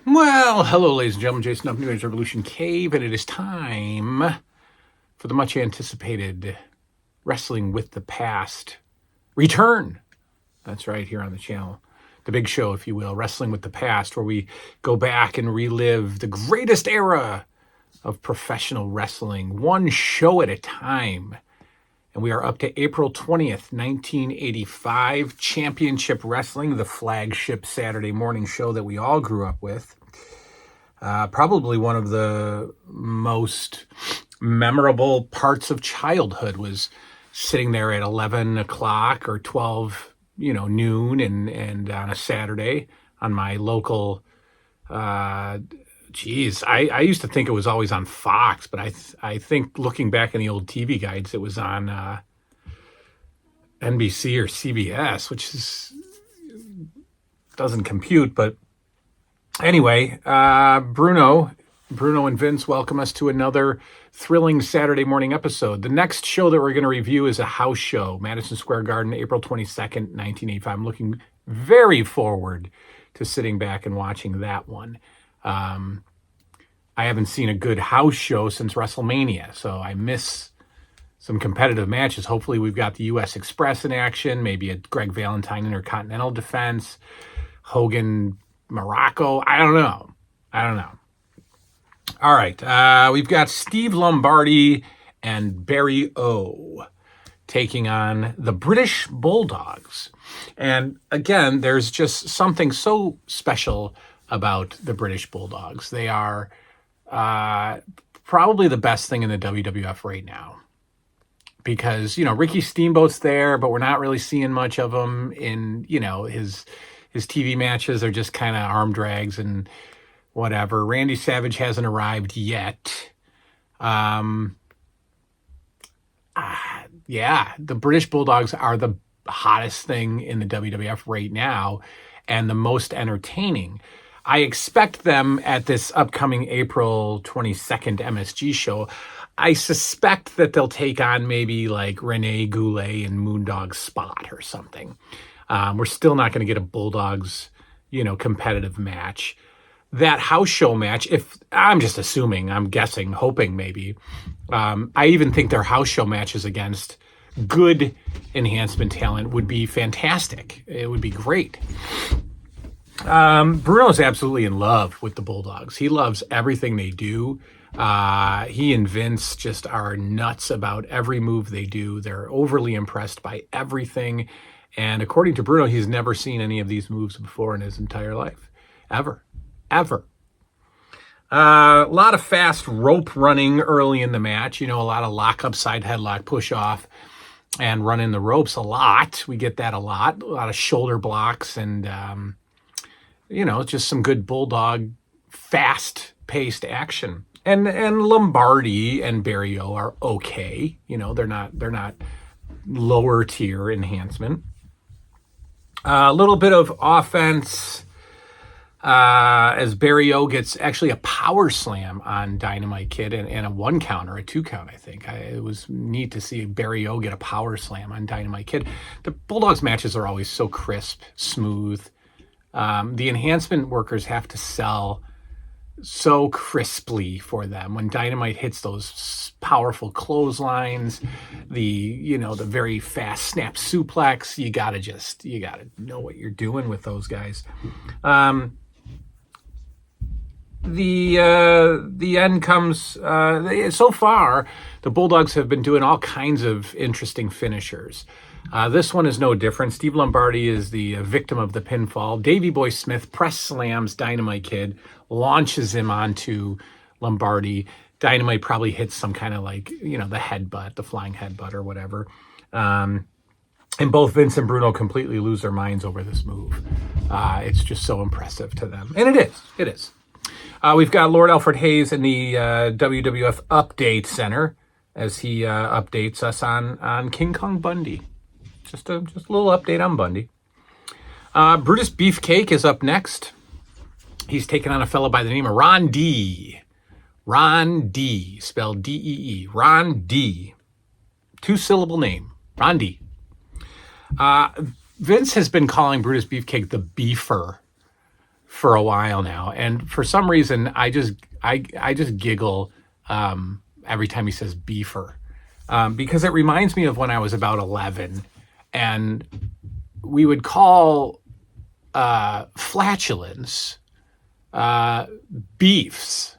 Well, hello, ladies and gentlemen. Jason of New Age Revolution Cave, and it is time for the much anticipated Wrestling with the Past return. That's right, here on the channel. The big show, if you will, Wrestling with the Past, where we go back and relive the greatest era of professional wrestling, one show at a time. And we are up to April 20th, 1985, Championship Wrestling, the flagship Saturday morning show that we all grew up with. Probably one of the most memorable parts of childhood was sitting there at 11 o'clock or 12, noon and on a Saturday on my local, I used to think it was always on Fox, but I think looking back in the old TV guides, it was on NBC or CBS, which doesn't compute. But anyway, Bruno and Vince welcome us to another thrilling Saturday morning episode. The next show that we're going to review is a house show, Madison Square Garden, April 22nd, 1985. I'm looking very forward to sitting back and watching that one. I haven't seen a good house show since WrestleMania, so I miss some competitive matches. Hopefully we've got the U.S. Express in action, maybe a Greg Valentine Intercontinental defense, Hogan, Morocco. I don't know. All right, we've got Steve Lombardi and Barry O taking on the British Bulldogs. And again, there's just something so special about the British Bulldogs. They are probably the best thing in the WWF right now. Because, Ricky Steamboat's there, but we're not really seeing much of him in, his TV matches are just kind of arm drags and whatever. Randy Savage hasn't arrived yet. The British Bulldogs are the hottest thing in the WWF right now and the most entertaining. I expect them at this upcoming April 22nd MSG show. I suspect that they'll take on maybe like Rene Goulet and Moondog's spot or something. We're still not going to get a Bulldogs, competitive match. That house show match, if I'm just assuming, I'm guessing, hoping maybe. I even think their house show matches against good enhancement talent would be fantastic. It would be great. Bruno's absolutely in love with the Bulldogs. He loves everything they do. He and Vince just are nuts about every move they do. They're overly impressed by everything. And according to Bruno, he's never seen any of these moves before in his entire life. Ever. A lot of fast rope running early in the match. A lot of lock up, side headlock, push off, and running the ropes a lot. We get that a lot. A lot of shoulder blocks and, just some good Bulldog fast-paced action. And Lombardi and Barry O are okay. They're not lower tier enhancement. A little bit of offense as Barry O gets actually a power slam on Dynamite Kid and a 1 count or a 2 count, I think. It was neat to see Barry O get a power slam on Dynamite Kid. The Bulldogs matches are always so crisp, smooth. The enhancement workers have to sell so crisply for them. When Dynamite hits those powerful clotheslines, the very fast snap suplex, you gotta know what you're doing with those guys. The end comes, so far, the Bulldogs have been doing all kinds of interesting finishers. This one is no different. Steve Lombardi is the victim of the pinfall. Davey Boy Smith press slams Dynamite Kid, launches him onto Lombardi. Dynamite probably hits some kind of the headbutt, the flying headbutt or whatever. And both Vince and Bruno completely lose their minds over this move. It's just so impressive to them. And it is. We've got Lord Alfred Hayes in the WWF Update Center as he updates us on King Kong Bundy. Just a little update on Bundy. Brutus Beefcake is up next. He's taking on a fellow by the name of Ron D. Ron D, spelled D-E-E. Ron D. 2-syllable name. Ron D. Vince has been calling Brutus Beefcake the Beefer for a while now, and for some reason I just giggle every time he says beefer, because it reminds me of when I was about 11, and we would call flatulence beefs.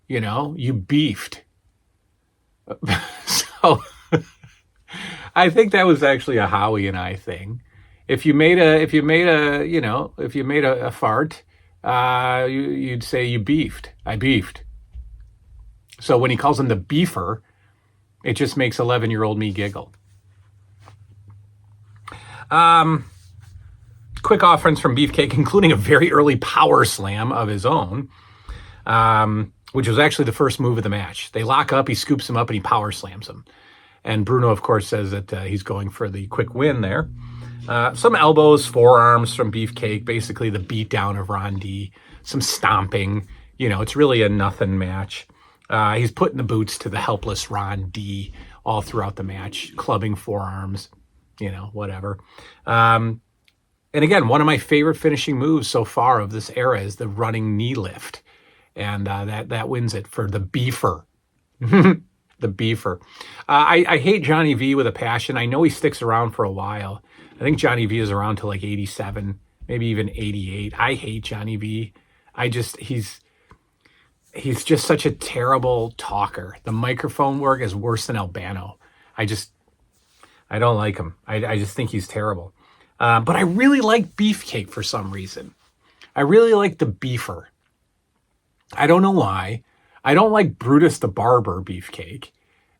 You know, you beefed. So I think that was actually a Howie and I thing. If you made a fart, you'd say you beefed. I beefed. So when he calls him the beefer, it just makes 11-year-old me giggle. Quick offense from Beefcake, including a very early power slam of his own, which was actually the first move of the match. They lock up, he scoops him up, and he power slams him. And Bruno, of course, says that he's going for the quick win there. Some elbows, forearms from Beefcake, basically the beatdown of Ron D. Some stomping. You know, it's really a nothing match. He's putting the boots to the helpless Ron D. all throughout the match, clubbing forearms, you know, whatever. And again, one of my favorite finishing moves so far of this era is the running knee lift. And that wins it for the beefer. The beefer. I hate Johnny V with a passion. I know he sticks around for a while. I think Johnny V is around till like 87, maybe even 88. I hate Johnny V. He's just such a terrible talker. The microphone work is worse than Albano. I don't like him. I just think he's terrible. But I really like Beefcake for some reason. I really like the beefer. I don't know why. I don't like Brutus the Barber Beefcake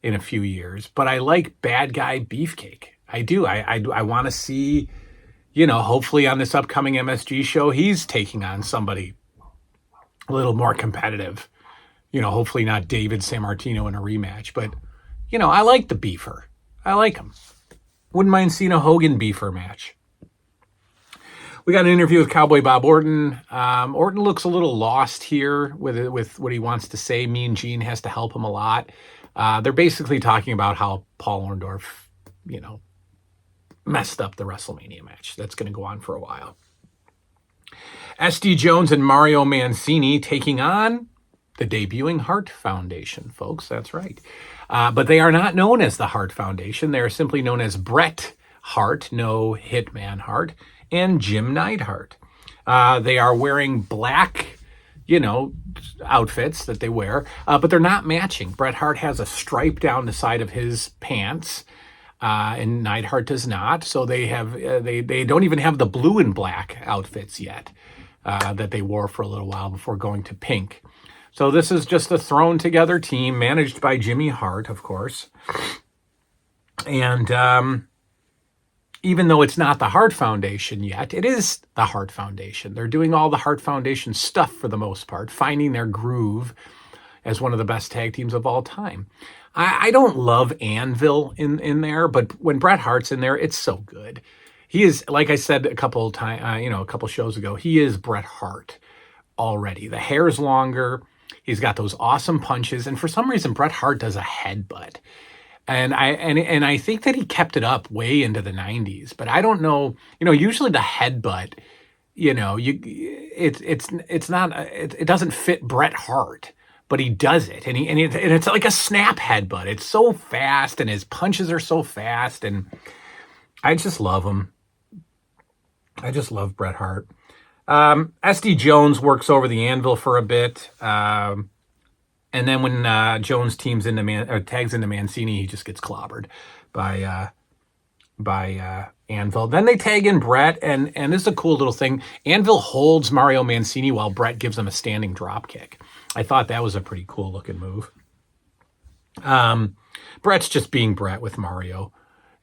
in a few years, but I like bad guy Beefcake. I do. I want to see, you know, hopefully on this upcoming MSG show, he's taking on somebody a little more competitive. You know, hopefully not David Sammartino in a rematch, but, you know, I like the beefer. I like him. Wouldn't mind seeing a Hogan beefer match. We got an interview with Cowboy Bob Orton. Orton looks a little lost here with what he wants to say. Mean Gene has to help him a lot. They're basically talking about how Paul Orndorff, you know, messed up the WrestleMania match. That's going to go on for a while. SD Jones and Mario Mancini taking on the debuting Hart Foundation, folks. That's right. But they are not known as the Hart Foundation. They are simply known as Bret Hart, no Hitman Hart, and Jim Neidhart. They are wearing black, you know, outfits that they wear, but they're not matching. Bret Hart has a stripe down the side of his pants, and Neidhart does not. So they have they don't even have the blue and black outfits yet that they wore for a little while before going to pink. So this is just a thrown together team managed by Jimmy Hart, of course. And even though it's not the Hart Foundation yet, it is the Hart Foundation. They're doing all the Hart Foundation stuff for the most part, finding their groove as one of the best tag teams of all time. I don't love Anvil in there, but when Bret Hart's in there, it's so good. He is, like I said a couple shows ago, he is Bret Hart already. The hair's longer. He's got those awesome punches, and for some reason, Bret Hart does a headbutt. And I think that he kept it up way into the 90s, but I don't know. You know, usually the headbutt, you know, it doesn't fit Bret Hart, but he does it, and it's like a snap headbutt. It's so fast, and his punches are so fast, and I just love him. I just love Bret Hart. SD Jones works over the Anvil for a bit. And then when Jones tags into Mancini, he just gets clobbered by Anvil. Then they tag in Bret, and this is a cool little thing. Anvil holds Mario Mancini while Bret gives him a standing drop kick. I thought that was a pretty cool looking move. Bret's just being Bret with Mario.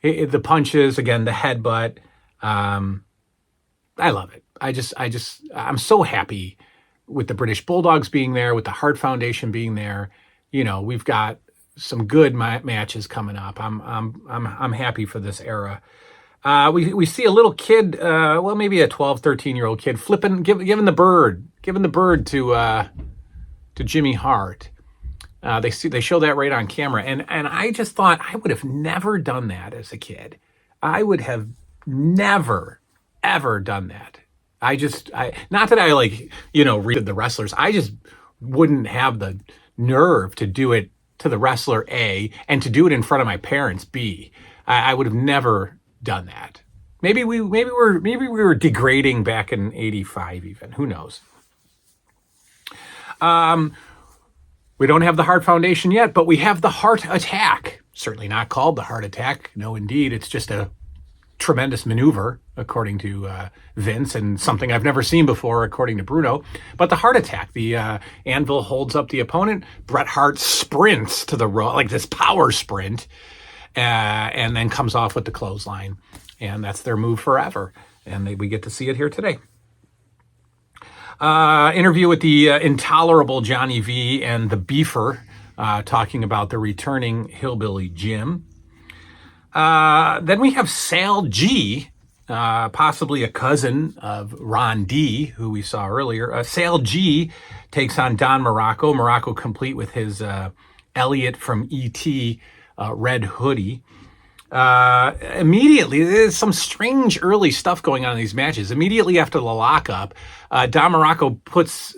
The punches, again, the headbutt. I love it. I'm so happy with the British Bulldogs being there, with the Hart Foundation being there. You know, we've got some good matches coming up. I'm happy for this era. We see a little kid, well, maybe a 12, 13-year-old kid giving the bird to Jimmy Hart. They show that right on camera, and I just thought I would have never done that as a kid. I would have never ever done that Not that I like, read the wrestlers. I just wouldn't have the nerve to do it to the wrestler A and to do it in front of my parents B. I would have never done that. Maybe we were degrading back in '85 even. Who knows? We don't have the Heart Foundation yet, but we have the Heart Attack. Certainly not called the Heart Attack. No, indeed. It's just a tremendous maneuver, according to Vince, and something I've never seen before, according to Bruno. But the Heart Attack, the anvil holds up the opponent. Bret Hart sprints to the rope, like this power sprint, and then comes off with the clothesline. And that's their move forever. And we get to see it here today. Interview with the intolerable Johnny V and the Beefer, talking about the returning Hillbilly Jim. Then we have Sal G, possibly a cousin of Ron D, who we saw earlier. Sal G takes on Don Morocco. Morocco complete with his Elliot from E.T. Red hoodie. Immediately, there's some strange early stuff going on in these matches. Immediately after the lockup, Don Morocco puts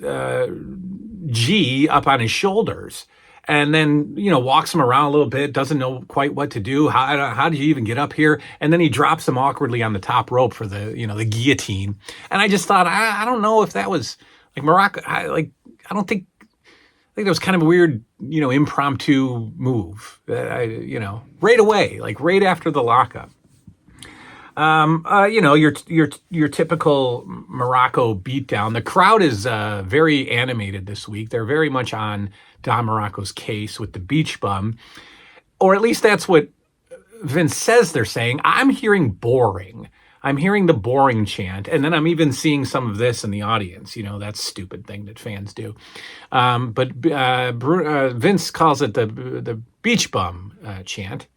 G up on his shoulders and then, walks him around a little bit, doesn't know quite what to do. How did you even get up here? And then he drops him awkwardly on the top rope for the guillotine. And I just thought, I don't know if that was like Morocco. I think that was kind of a weird, impromptu move. Right away, like right after the lockup. Your typical Morocco beatdown. The crowd is very animated this week. They're very much on Don Morocco's case with the beach bum, or at least that's what Vince says they're saying. I'm hearing boring. I'm hearing the boring chant, and then I'm even seeing some of this in the audience. That stupid thing that fans do. But Vince calls it the beach bum chant.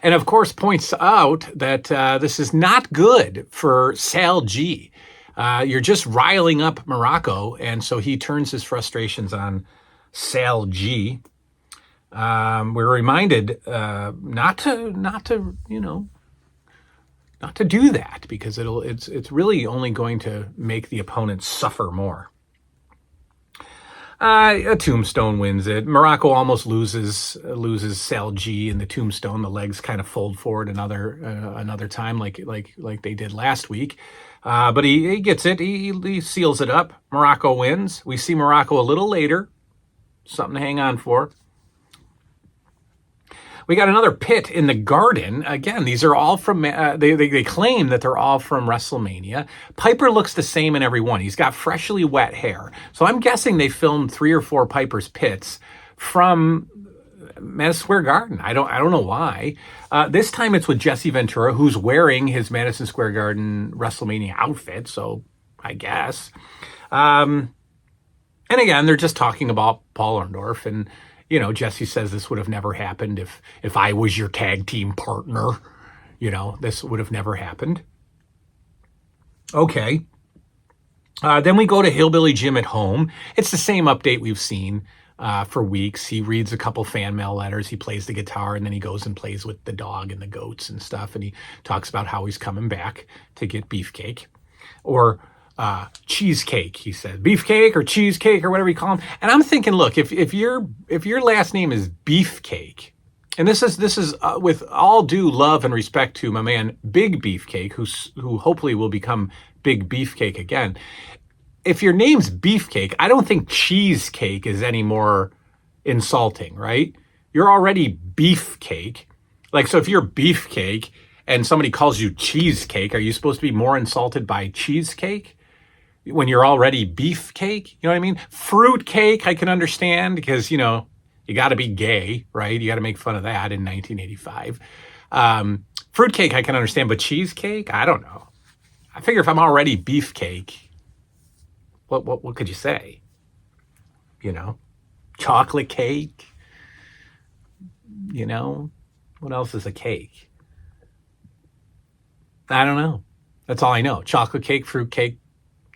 And of course points out that this is not good for Sal G. You're just riling up Morocco, and so he turns his frustrations on Sal G. We're reminded not to do that, because it's really only going to make the opponent suffer more. A tombstone wins it. Morocco almost loses Sal G in the tombstone. The legs kind of fold forward another time, like they did last week. But he gets it. He seals it up. Morocco wins. We see Morocco a little later. Something to hang on for. We got another pit in the Garden. Again, these are all from, they claim that they're all from WrestleMania. Piper looks the same in every one. He's got freshly wet hair. So I'm guessing they filmed 3 or 4 Piper's pits from Madison Square Garden. I don't know why. This time it's with Jesse Ventura, who's wearing his Madison Square Garden WrestleMania outfit. So I guess. And again, they're just talking about Paul Orndorff, and Jesse says this would have never happened if I was your tag team partner. This would have never happened. Okay. Then we go to Hillbilly Jim at home. It's the same update we've seen for weeks. He reads a couple fan mail letters. He plays the guitar, and then he goes and plays with the dog and the goats and stuff. And he talks about how he's coming back to get Beefcake. Or Cheesecake, he said. Beefcake or Cheesecake or whatever you call him. And I'm thinking, look, if your last name is Beefcake, and this is with all due love and respect to my man Big Beefcake, who hopefully will become Big Beefcake again. If your name's Beefcake, I don't think Cheesecake is any more insulting, right? You're already Beefcake. So if you're Beefcake and somebody calls you Cheesecake, are you supposed to be more insulted by Cheesecake when you're already Beefcake? You know what I mean? Fruitcake, I can understand, because, you got to be gay, right? You got to make fun of that in 1985. Fruitcake, I can understand, but Cheesecake, I don't know. I figure if I'm already Beefcake, what could you say? Chocolate cake, what else is a cake? I don't know. That's all I know. Chocolate cake, fruit cake,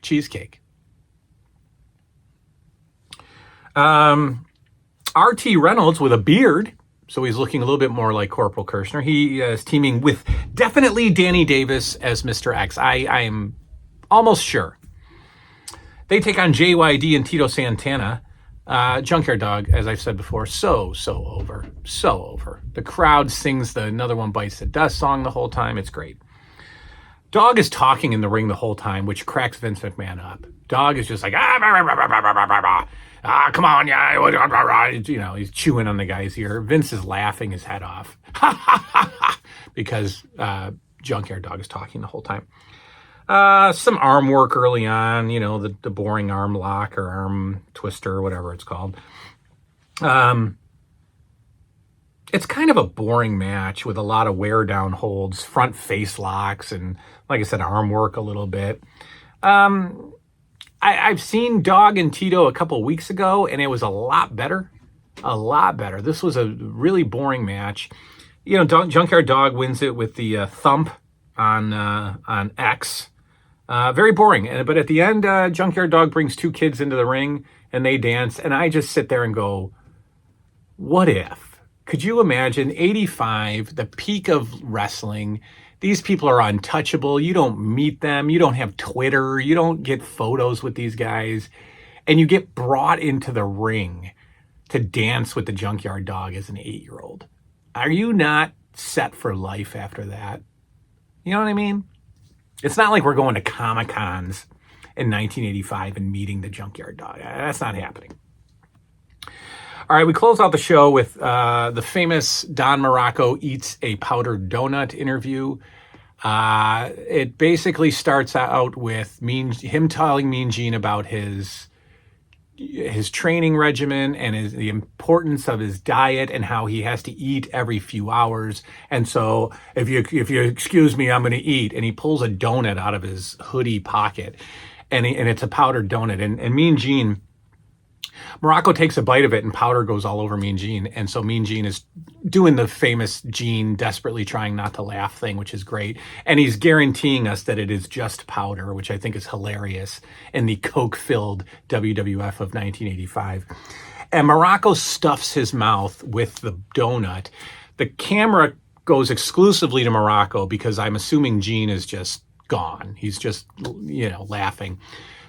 cheesecake. R.T. Reynolds with a beard, so he's looking a little bit more like Corporal Kirshner. He is teaming with definitely Danny Davis as Mr. X. I am Almost sure. They take on JYD and Tito Santana. Junkyard Dog, as I've said before, so over. So over. The crowd sings the Another One Bites the Dust song the whole time. It's great. Dog is talking in the ring the whole time, which cracks Vince McMahon up. Dog is just like, come on, yeah. You know, he's chewing on the guy's ear. Vince is laughing his head off because Junkyard Dog is talking the whole time. Some arm work early on, you know, the boring arm lock or arm twister or whatever it's called. It's kind of a boring match with a lot of wear down holds, front face locks, and like I said, arm work a little bit. I've seen Dog and Tito a couple weeks ago, and it was a lot better. A lot better. This was a really boring match. You know, Junkyard Dog wins it with the thump on X. Very boring. But at the end, Junkyard Dog brings two kids into the ring, and they dance, and I just sit there and go, what if? Could you imagine 85, the peak of wrestling? These people are untouchable. You don't meet them. You don't have Twitter. You don't get photos with these guys. And you get brought into the ring to dance with the Junkyard Dog as an 8-year-old. Are you not set for life after that? You know what I mean? It's not like we're going to Comic-Cons in 1985 and meeting the Junkyard Dog. That's not happening. All right, we close out the show with the famous Don Morocco eats a powdered donut interview. It basically starts out with him telling Mean Gene about his training regimen and the importance of his diet and how he has to eat every few hours. And so if you excuse me, I'm going to eat. And he pulls a donut out of his hoodie pocket, and it's a powdered donut. And Mean Gene, Morocco takes a bite of it and powder goes all over Mean Gene. And so Mean Gene is doing the famous Gene desperately trying not to laugh thing, which is great. And he's guaranteeing us that it is just powder, which I think is hilarious in the Coke-filled WWF of 1985. And Morocco stuffs his mouth with the donut. The camera goes exclusively to Morocco because I'm assuming Gene is just gone. He's just, laughing.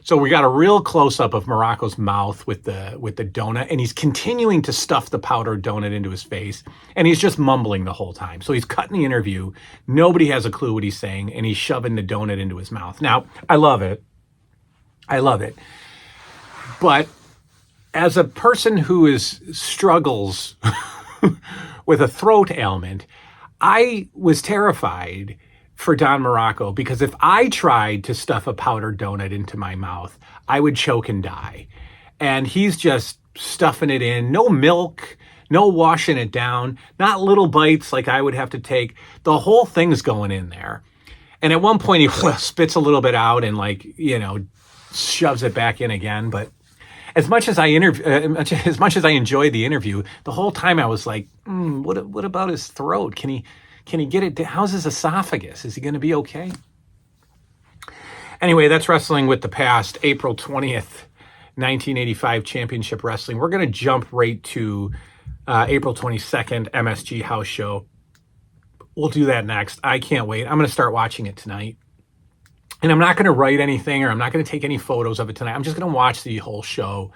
So we got a real close-up of Morocco's mouth with the donut, and he's continuing to stuff the powdered donut into his face, and he's just mumbling the whole time. So he's cutting the interview. Nobody has a clue what he's saying, and he's shoving the donut into his mouth. Now, I love it. But as a person who struggles with a throat ailment, I was terrified for Don Morocco, because if I tried to stuff a powdered donut into my mouth, I would choke and die. And he's just stuffing it in. No milk, no washing it down, not little bites like I would have to take. The whole thing's going in there. And at one point he spits a little bit out and shoves it back in again. But as much as I enjoyed the interview, the whole time I was like, what about his throat? Can he get it? How's his esophagus? Is he going to be okay? Anyway, that's Wrestling with the Past, April 20th, 1985 Championship Wrestling. We're going to jump right to April 22nd, MSG House Show. We'll do that next. I can't wait. I'm going to start watching it tonight. And I'm not going to write anything, or I'm not going to take any photos of it tonight. I'm just going to watch the whole show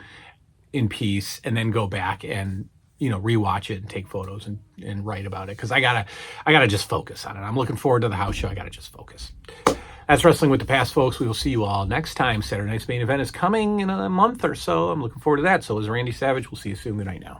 in peace and then go back and rewatch it and take photos and write about it, because I gotta just focus on it. I'm looking forward to the house show. I gotta just focus. That's Wrestling with the Past, folks. We will see you all next time. Saturday night's main event is coming in a month or so. I'm looking forward to that. So is Randy Savage. We'll see you soon. Good night now.